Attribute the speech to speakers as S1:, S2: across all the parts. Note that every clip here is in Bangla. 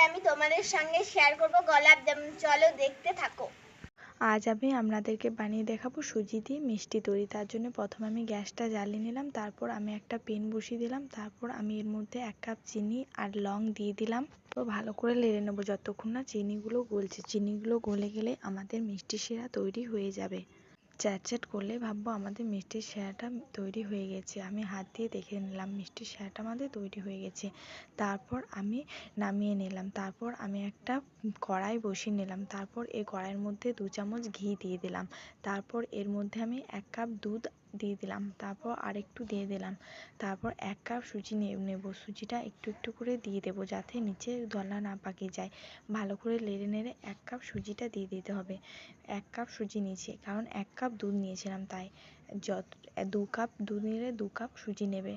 S1: আমি তোমাদের সঙ্গে শেয়ার করব গোলাপ জামুন। চলো দেখতে থাকো।
S2: আজ আমি আপনাদেরকে বানিয়ে দেখাবো সুজি দিয়ে মিষ্টি তৈরি। তার জন্য প্রথমে আমি গ্যাসটা জ্বালিয়ে নিলাম, তারপর আমি একটা প্যান বসিয়ে দিলাম, তারপর আমি এর মধ্যে 1 কাপ চিনি আর লং দিয়ে দিলাম। তো ভালো করে নেড়ে নেব যতক্ষণ না চিনিগুলো গলছে। চিনিগুলো গলে গেলে আমাদের মিষ্টি শিরা তৈরি হয়ে যাবে। চ্যাট করলে ভাববো আমাদের মিষ্টির শিরাটা তৈরি হয়ে গেছে। আমি হাত দিয়ে দেখে নিলাম মিষ্টির শিরাটা আমাদের তৈরি হয়ে গেছে। তারপর আমি নামিয়ে নিলাম। তারপর আমি একটা কড়াই বসিয়ে নিলাম। তারপর এই কড়াইয়ের মধ্যে 2 চামচ ঘি দিয়ে দিলাম। তারপর এর মধ্যে আমি 1 কাপ দুধ দিয়ে দিলাম। তারপর আরেকটু দিয়ে দিলাম। তারপর 1 কাপ সুজি নেব। সুজিটা একটু একটু করে দিয়ে দেবো যাতে নিচে দলা না পাকিয়ে যায়। ভালো করে নেড়ে নেড়ে 1 কাপ সুজিটা দিয়ে দিতে হবে। 1 কাপ সুজি নিয়েছি, কারণ 1 কাপ দুধ নিয়েছিলাম, তাই 2 কাপ দুধ নিলে 2 কাপ সুজি নেবে।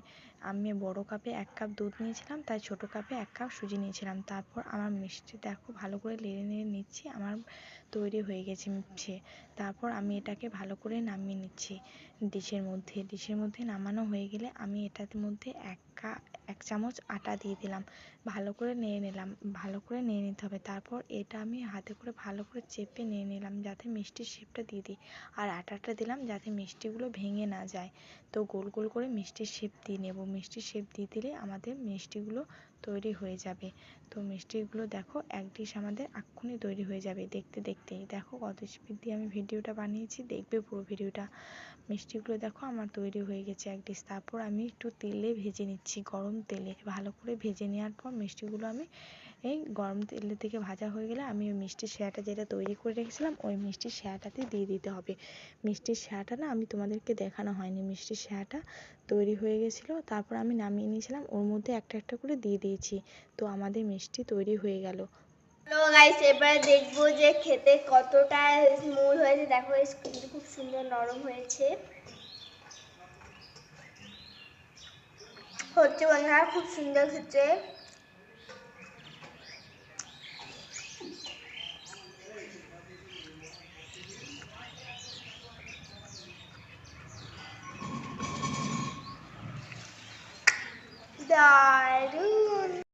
S2: আমি বড় কাপে 1 কাপ দুধ নিয়েছিলাম, তাই ছোট কাপে 1 কাপ সুজি নিয়েছিলাম। তারপর আমার মিষ্টি দেখো ভালো করে নেড়ে নেড়ে নিচ্ছি, আমার তৈরি হয়ে গেছে মিষ্টি। তারপর আমি এটাকে ভালো করে নামিয়ে নিচ্ছি ডিশের মধ্যে নামানো হয়ে গেলে আমি এটার মধ্যে 1 চামচ আটা দিয়ে দিলাম। ভালো করে নেড়ে নিলাম। ভালো করে নেড়ে নিতে হবে। তারপর এটা আমি হাতে করে ভালো করে চেপে নিয়ে নিলাম যাতে মিষ্টির শেপটা দিয়ে দিই। আর আটাটা দিলাম যাতে মিষ্টিগুলো ভেঙে না যায়। তো গোল গোল করে মিষ্টির শেপ দিয়ে নেব। মিষ্টির শেপ দিয়ে দিলে আমাদের মিষ্টিগুলো তৈরি হয়ে যাবে। তো মিষ্টিগুলো দেখো এক ডিশ আমাদের এক্ষুনি তৈরি হয়ে যাবে দেখতে দেখতেই। দেখো কত স্পিড দিয়ে আমি ভিডিওটা বানিয়েছি, দেখবে পুরো ভিডিওটা। মিষ্টিগুলো দেখো আমার তৈরি হয়ে গেছে এক ডিশ। তারপর আমি একটু তেলে ভেজে নিচ্ছি, গরম তেলে ভালো করে ভেজে নেওয়ার পর মিষ্টিগুলো আমি এই গরম তেলের থেকে ভাজা হয়ে গেলে আমি ওই মিষ্টির শিরাটা যেটা তৈরি করে রেখেছিলাম ওই মিষ্টির শিরাটাতে দিয়ে দিতে হবে। মিষ্টির শিরাটা না আমি তোমাদেরকে দেখানো হয়নি, মিষ্টির শিরাটা তৈরি হয়ে গেছিলো। তারপর আমি নামিয়ে নিয়েছিলাম, ওর মধ্যে একটা একটা করে দিয়ে দিয়েছি। তো আমাদের মিষ্টি তৈরি হয়ে গেল।
S1: হ্যালো গাইস, এবারে দেখবো যে খেতে কতটা স্মুথ হয়েছে। দেখো কিন্তু খুব সুন্দর নরম হয়েছে বন্ধুরা, খুব সুন্দর খেতে। দারুণ।